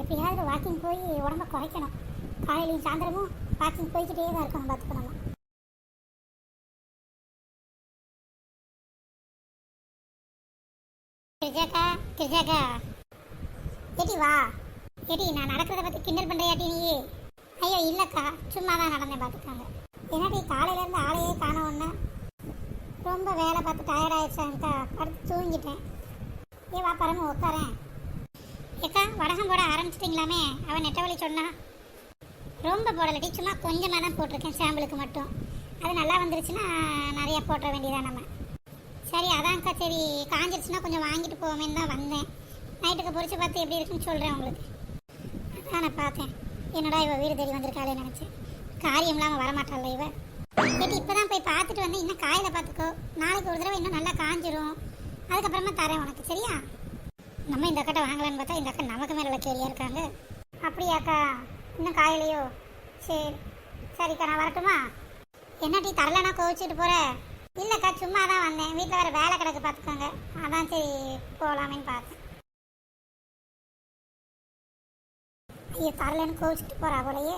எப்படியாவது வாக்கிங் போய் உடம்ப குறைக்கணும். காலையிலையும் சாயந்தரமும் வாக்கிங் போய்கிட்டே தான் இருக்கணும் பார்த்துக்கணும். கிரிஜாக்கா கிரிஜாக்கா ஏட்டி வா. ஏட்டி நான் நடக்கிறத பற்றி கிண்டல் பண்ணுறியாட்டி நீ? ஐயோ இல்லைக்கா, சும்மா தான் நடந்தேன் பார்த்துக்காங்க. ஏன்னாட்டி காலையிலேருந்து ஆளையே காண ஒன்று. ரொம்ப வேலை பார்த்து டயர்டாயிடுச்சாங்கக்கா, படுத்து தூங்கிட்டேன். ஏ வா பரம உட்காரேன். ஏக்கா வடகம் போட ஆரம்பிச்சிட்டிங்களாமே, அவன் நெட்டவழி சொன்னா. ரொம்ப போடலட்டி, சும்மா கொஞ்சமாக தான் போட்டிருக்கேன் சாம்பிளுக்கு மட்டும். அது நல்லா வந்துருச்சுன்னா நிறையா போட்டுற வேண்டியதான் நம்ம. சரி அதான்க்கா, சரி காஞ்சிருச்சுன்னா கொஞ்சம் வாங்கிட்டு போவோமேன்னு தான் வந்தேன். நைட்டுக்கு பொறிச்சு பார்த்து எப்படி இருக்குன்னு சொல்கிறேன் உங்களுக்கு. அதான் நான் பார்த்தேன், என்னடா இவள் வீடு தேடி வந்திருக்காளே நினச்சேன். காரியம் இல்லாமல் வரமாட்டாள் இவ. கேட்டு இப்போ தான் போய் பார்த்துட்டு வந்து இன்னும் காயில் பார்த்துக்கோ. நாளைக்கு ஒரு தடவை இன்னும் நல்லா காஞ்சிரும். அதுக்கப்புறமா தரேன் உனக்கு, சரியா? நம்ம இந்த அக்கட்டை வாங்கலான்னு பார்த்தா இந்த அக்கா நமக்கு மேலே கேள்வியாக இருக்காங்க. அப்படியாக்கா, இன்னும் காயிலையோ? சரி சரிக்கா, நான் வரட்டுமா? என்னட்டி தரலன்னா கோவிச்சிட்டு போகிற? இல்லைக்கா, சும்மா தான் வந்தேன். வீட்டில் வேறு வேலை கிடக்கு பார்த்துக்கோங்க, அதான் சரி போகலாமேன்னு பார்த்தேன். ஐயோ தரலன்னு கோவிச்சிட்டு போகிறா போலையே.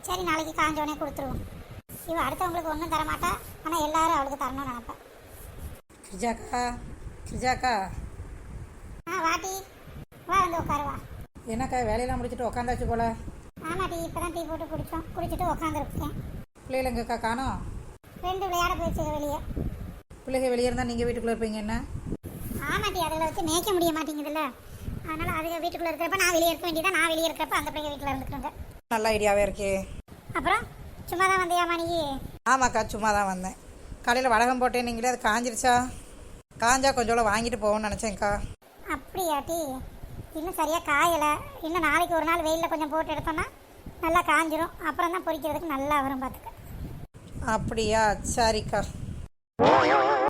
சரி நாளைக்கு காஞ்சோடனே கொடுத்துருவோம். இவன் அடுத்தவங்களுக்கு ஒன்றும் தரமாட்டா, ஆனால் எல்லாரும் அவளுக்கு தரணும்னு நினைப்பேன். கிரிஜாக்கா கிரிஜாக்கா. வாட்டி வா, வந்து உட்காருவா. என்னக்கா வேலையெல்லாம் முடிச்சுட்டு உக்காந்தாச்சு போல? ஆமாட்டி, இப்போ தான் டீ போட்டு குடிச்சிட்டு உட்காந்துருக்கேன். பிள்ளைகளுங்கக்கா காணோம்? 2 விளையாட போயிடுச்சு வெளியே. பிள்ளைங்க வெளியே இருந்தால் நீங்கள் வீட்டுக்குள்ளே இருப்பீங்க என்ன? ஆமாட்டி, அதில் வச்சு மேய்க்க முடிய மாட்டேங்குதுல்ல, அதனால் அதுங்க வீட்டுக்குள்ளே இருக்கிறப்ப நான் வெளியே இருக்க வேண்டியதான். நான் வெளியே இருக்கிறப்ப அந்த பிள்ளைங்க வீட்டில் இருந்துக்கணுங்க. நல்ல ஐடியாவே இருக்கே. அப்புறம் சும்மா தான் வந்தியாமா நீ? ஆமாக்கா, சும்மா தான் வந்தேன். காலையில் வடகம் போட்டேன், நீங்களே அது காஞ்சிருச்சா? காஞ்சா கொஞ்சம் வாங்கிட்டு போவோம்னு நினச்சேங்க்கா. அப்படியாட்டி, இன்னும் சரியாக காயலை. இன்னும் நாளைக்கு ஒரு நாள் வெயிலில் கொஞ்சம் போட்டு எடுத்தோம்னா நல்லா காஞ்சிரும். அப்புறம் தான் பொரிக்கிறதுக்கு நல்லா வரும் பார்த்துக்க. அப்படியா? சரிக்கா.